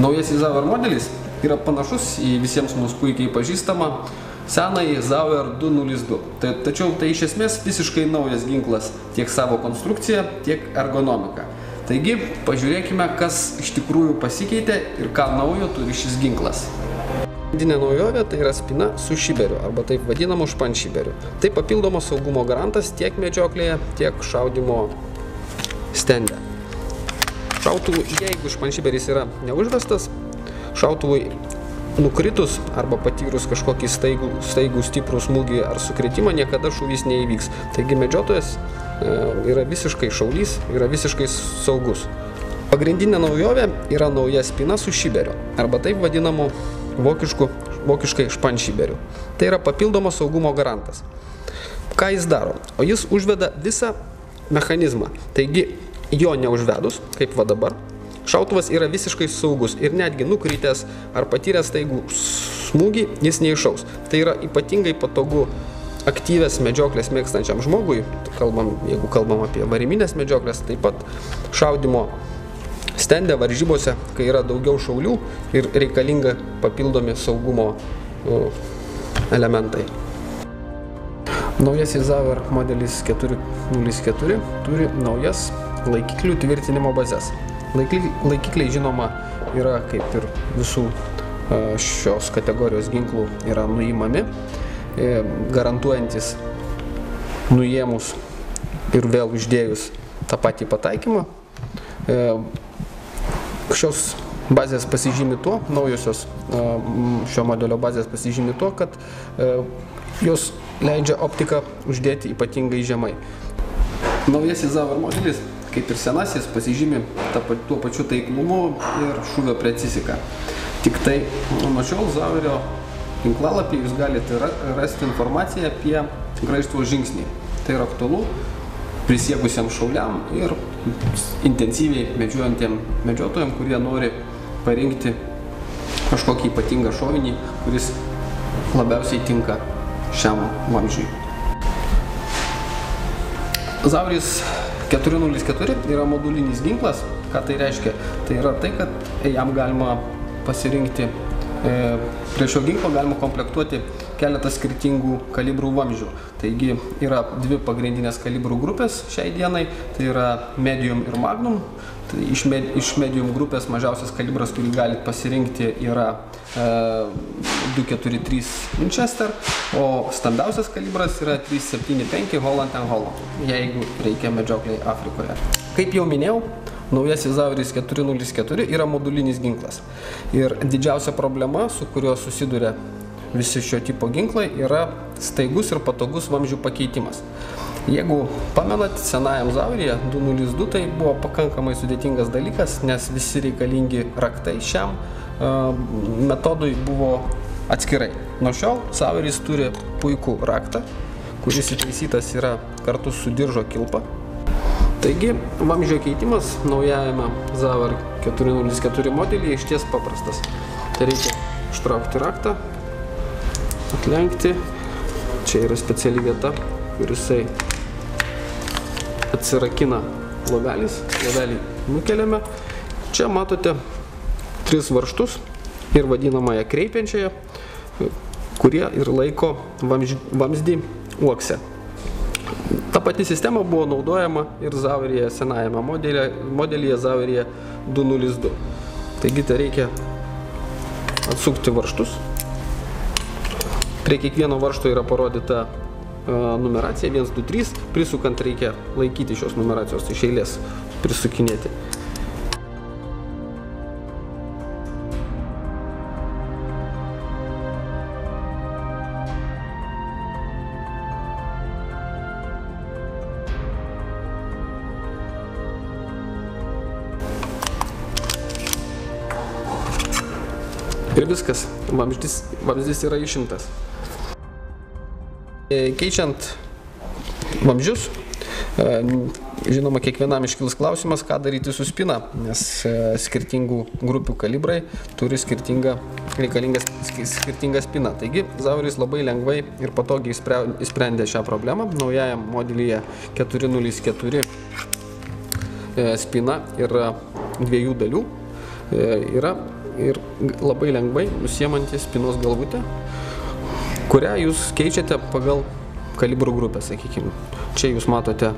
Naujasis Zauer modelis yra panašus į visiems mums puikiai pažįstamą senąjį Zauer 202. Tačiau tai iš esmės visiškai naujas ginklas tiek savo konstrukcija, tiek ergonomika. Taigi, pažiūrėkime, kas iš tikrųjų pasikeitė ir ką naujo turi šis ginklas. Pagrindinė naujovė tai yra spyna su šiberiu, arba taip vadinamu španšiberiu. Tai papildomas saugumo garantas tiek medžioklėje, tiek šaudymo stende. Šautuvui, jeigu španšiberis yra neužvestas, šautuvui nukritus arba patyrus kažkokį staigų stiprų smūgį ar sukritimą, niekada šūvis neįvyks. Taigi medžiotojas yra visiškai šaulys, yra visiškai saugus. Pagrindinė naujovė yra nauja spyna su šiberiu, arba taip vadinamu vokiškai španšiberiu. Tai yra papildomas saugumo garantas. Ką jis daro? O jis užveda visą mechanizmą. Taigi, jo neužvedus, kaip va dabar, šautuvas yra visiškai saugus ir netgi nukritęs ar patyręs staigų smūgį jis neiššaus. Tai yra ypatingai patogu aktyvės medžioklės mėgstančiam žmogui, jeigu kalbam apie variminės medžioklės, taip pat šaudimo stende varžybose, kai yra daugiau šaulių ir reikalinga papildomi saugumo elementai. Naujasis Zauer modelis 404 turi naujas laikiklių tvirtinimo bazes. Laikikliai, žinoma, yra kaip ir visų šios kategorijos ginklų yra nuimami, garantuojantis nuėmus ir vėl uždėjus tą patį pataikymą. Šios bazės pasižymi tuo, naujosios šio modelio bazės pasižymi tuo, kad jos leidžia optiką uždėti ypatingai žemai. Naujasis Zauer modelis, kaip ir senasis, pasižymi tuo pačiu taiklumu ir šūvio precizika. Tik tai nuo šiol Zauerio tinklalapyje jūs galite rasti informaciją apie graižtvo žingsnį. Tai yra aktualu prisiekusiam šauliam ir intensyviai medžiojantiem medžiotojam, kurie nori parinkti kažkokį ypatingą šovinį, kuris labiausiai tinka šiam vamzdžiui. Zaueris 404 yra modulinis ginklas. Ką tai reiškia? Tai yra tai, kad jam galima pasirinkti, prie šio ginklo galima komplektuoti keletą skirtingų kalibrų vamzdžių. Taigi yra dvi pagrindinės kalibrų grupės šiai dienai, tai yra medium ir magnum. Tai iš medium grupės mažiausias kalibras, kurį galite pasirinkti, yra 243 Winchester, o stambiausias kalibras yra 375 Holland & Holland, jeigu reikia medžioklei Afrikoje. Kaip jau minėjau, naujasis Zaueris 404 yra modulinis ginklas. Ir didžiausia problema, su kuriuo susiduria visi šio tipo ginklai, yra staigus ir patogus vamzdžių pakeitimas. Jeigu pamenat, senajam Zaueryje 202 tai buvo pakankamai sudėtingas dalykas, nes visi reikalingi raktai šiam metodui buvo atskirai. Nuo šiol Zaueris turi puikų raktą, kuris įtaisytas yra kartu su diržo kilpa. Taigi, vamzdžio keitimas naujajame Zauer 404 modelyje išties paprastas. Tai reikia ištraukti raktą, atlenkti. Čia yra speciali vieta, kur jisai atsirakina lovelis. Lovelį nukeliame. Čia matote 3 varžtus ir vadinamąją kreipiančiąją, kurie ir laiko vamzdį uokse. Ta pati sistema buvo naudojama ir Zaueryje senajame modelyje Zaueryje 202. Taigi tai reikia atsukti varžtus. Prie kiekvieno varžto yra parodyta numeracija 1, 2, 3. Prisukant reikia laikyti šios numeracijos iš eilės, prisukinėti. Ir viskas, vamzdis yra išimtas. Keičiant vamzdžius, žinoma, kiekvienam iškils klausimas, ką daryti su spyna, nes skirtingų grupių kalibrai turi reikalinga spyna. Taigi, Zaueris labai lengvai ir patogiai išsprendė šią problemą. Naujajam modelyje 404 spyna yra 2 dalių. Yra ir labai lengvai nusiemanti spynos galvutė, kurią jūs keičiate pagal kalibrų grupę, sakykime. Čia jūs matote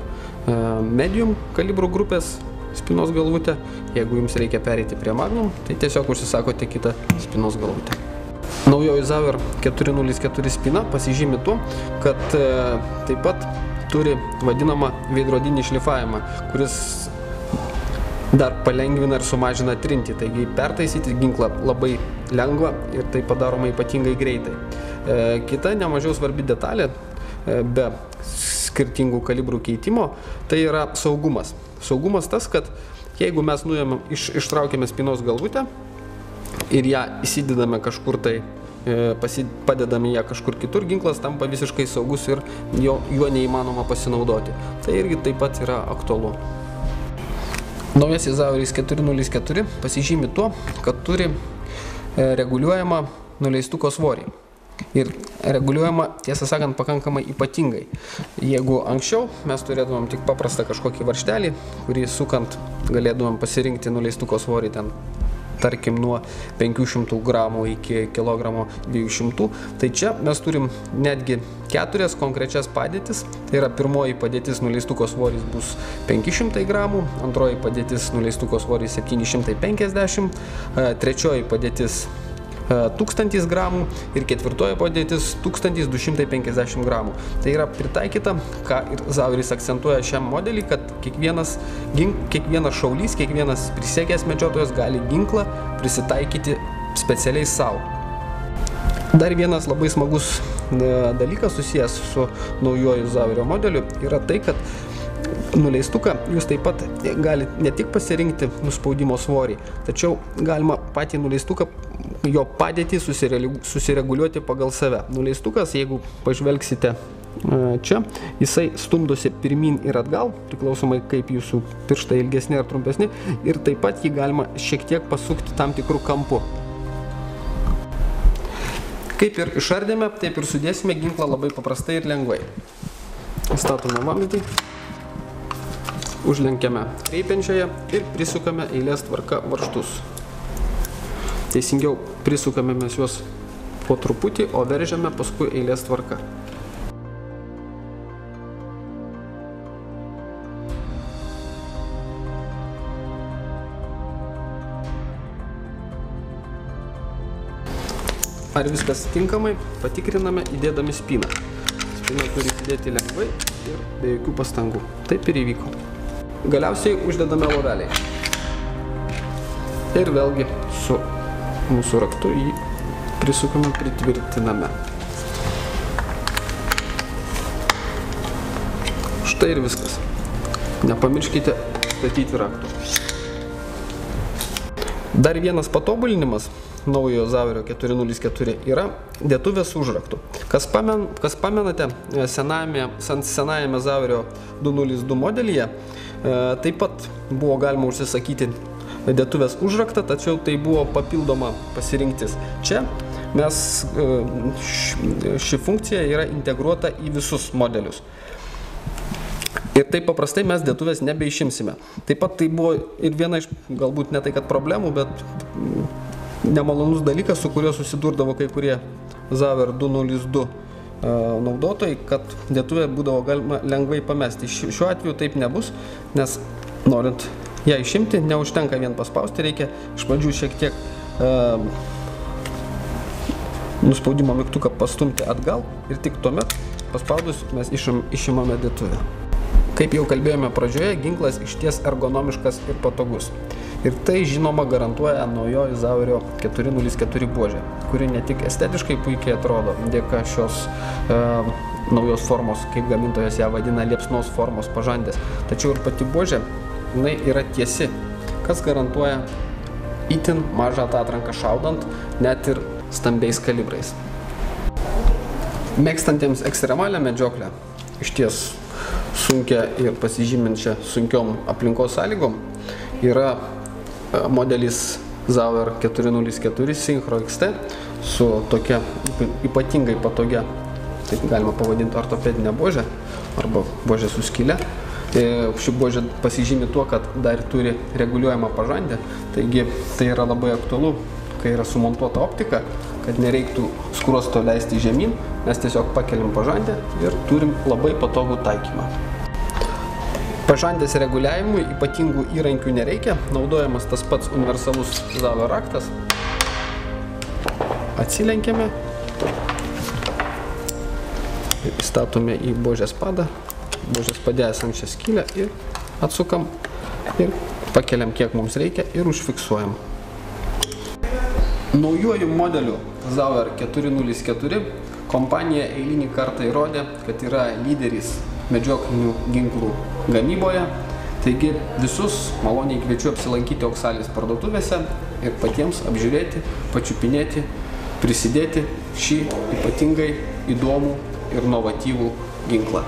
medium kalibrų grupės spynos galvutę. Jeigu jums reikia pereiti prie magnum, tai tiesiog užsisakote kitą spynos galvutę. Naujoji Zauer 404 spyna pasižymi tuo, kad taip pat turi vadinamą veidrodinį šlifavimą, kuris dar palengvina ir sumažina trintį. Taigi pertaisyti ginklą labai lengva ir tai padaroma ypatingai greitai. Kita nemažiau svarbi detalė be skirtingų kalibrų keitimo, tai yra saugumas. Saugumas tas, kad jeigu mes ištraukiame spynos galvutę ir ją įsidedame kažkur tai, padedame ją kažkur kitur, ginklas tampa visiškai saugus ir juo neįmanoma pasinaudoti. Tai irgi taip pat yra aktualu. Naujasis Zaueris 404 pasižymi tuo, kad turi reguliuojamą nuleistuko svorį. Ir reguliuojama, tiesą sakant, pakankamai ypatingai. Jeigu anksčiau mes turėtumėm tik paprastą kažkokį varžtelį, kurį sukant galėtumėm pasirinkti nuleistuko svorį ten, tarkim, nuo 500 gramų iki kilogramo 200, tai čia mes turim netgi 4 konkrečias padėtis. Tai yra pirmoji padėtis nuleistuko svoris bus 500 gramų, antroji padėtis nuleistuko svoris 750, trečioji padėtis 1000 gramų ir ketvirtoji padėtis 1250 gramų. Tai yra pritaikyta, ką ir Zaueris akcentuoja šiam modelį, kad kiekvienas šaulys, kiekvienas prisiekęs medžiotojas gali ginklą prisitaikyti specialiai savo. Dar vienas labai smagus dalykas susijęs su naujoju Zauerio modeliu yra tai, kad nuleistuką jūs taip pat galite ne tik pasirinkti nuspaudimo svorį, tačiau galima patį nuleistuką, jo padėtį susireguliuoti pagal save. Nuleistukas, jeigu pažvelgsite čia, jisai stumdosi pirmin ir atgal, priklausomai kaip jūsų pirštai ilgesni ar trumpesni, ir taip pat jį galima šiek tiek pasukti tam tikrų kampų. Kaip ir išardėme, taip ir sudėsime ginklą labai paprastai ir lengvai. Statome vamzdį, užlenkiame kreipiančiąją ir prisukame eilės tvarka varžtus. Teisingiau, prisukame mes juos po truputį, o veržiame paskui eilės tvarka. Ar viskas tinkamai, patikriname įdėdami spyną. Spyną turi įdėti lengvai ir be jokių pastangų. Taip ir įvyko. Galiausiai uždedame lovelį. Ir vėlgi su mūsų raktu jį prisukame, pritvirtiname. Štai ir viskas. Nepamirškite statyti raktų. Dar vienas patobulinimas naujojo Zauerio 404 yra dėtuvės užraktų. Kas pamenate, senajame Zauerio 202 modelyje taip pat buvo galima užsisakyti dėtuvės užraktą, tačiau tai buvo papildoma pasirinktis. Čia ši funkcija yra integruota į visus modelius. Ir taip paprastai mes dėtuvės nebeišimsime. Taip pat tai buvo ir viena iš, galbūt ne tai kad problemų, bet nemalonus dalykas, su kuriuo susidurdavo kai kurie Zauer 202 naudotojai, kad dėtuvę būdavo galima lengvai pamesti. Šiuo atveju taip nebus, nes norint ją išimti, neužtenka vien paspausti, reikia iš pradžių šiek tiek nuspaudimo mygtuką pastumti atgal ir tik tuomet paspaudus mes išimame dėtuvę. Kaip jau kalbėjome pradžioje, ginklas išties ergonomiškas ir patogus. Ir tai, žinoma, garantuoja naujoji Zauerio 404 buožė, kuri ne tik estetiškai puikiai atrodo dėka šios naujos formos, kaip gamintojas ją vadina, liepsnos formos pažandės, tačiau ir pati buožė, jinai yra tiesi, kas garantuoja itin mažą atatranką šaudant, net ir stambiais kalibrais. Mėgstantiems ekstremalią medžioklę, išties sunkia ir pasižyminčia sunkiom aplinkos sąlygom, yra modelis Zauer 404 Synchro XT su tokia ypatingai patogia, taip galima pavadinti, ortopedinė buožė arba buožė su skyle. Ši buožė pasižymi tuo, kad dar turi reguliuojamą pažandę, taigi tai yra labai aktualu, kai yra sumontuota optika, kad nereiktų skruosto leisti žemyn, mes tiesiog pakeliam pažandę ir turim labai patogų taikymą. Pažandės reguliavimui ypatingų įrankių nereikia, naudojamas tas pats universalus Zauer raktas. Atsilenkiame, įstatome į buožės padą, buožės pade esančią skylę ir atsukam ir pakeliam kiek mums reikia ir užfiksuojam. Naujuoju modeliu Zauer 404 kompanija eilinį kartą įrodė, kad yra lyderis medžioklinių ginklų gamyboje. Taigi visus maloniai kviečiu apsilankyti Oxalis parduotuvėse ir patiems apžiūrėti, pačiupinėti, prisidėti šį ypatingai įdomų ir inovatyvų ginklą.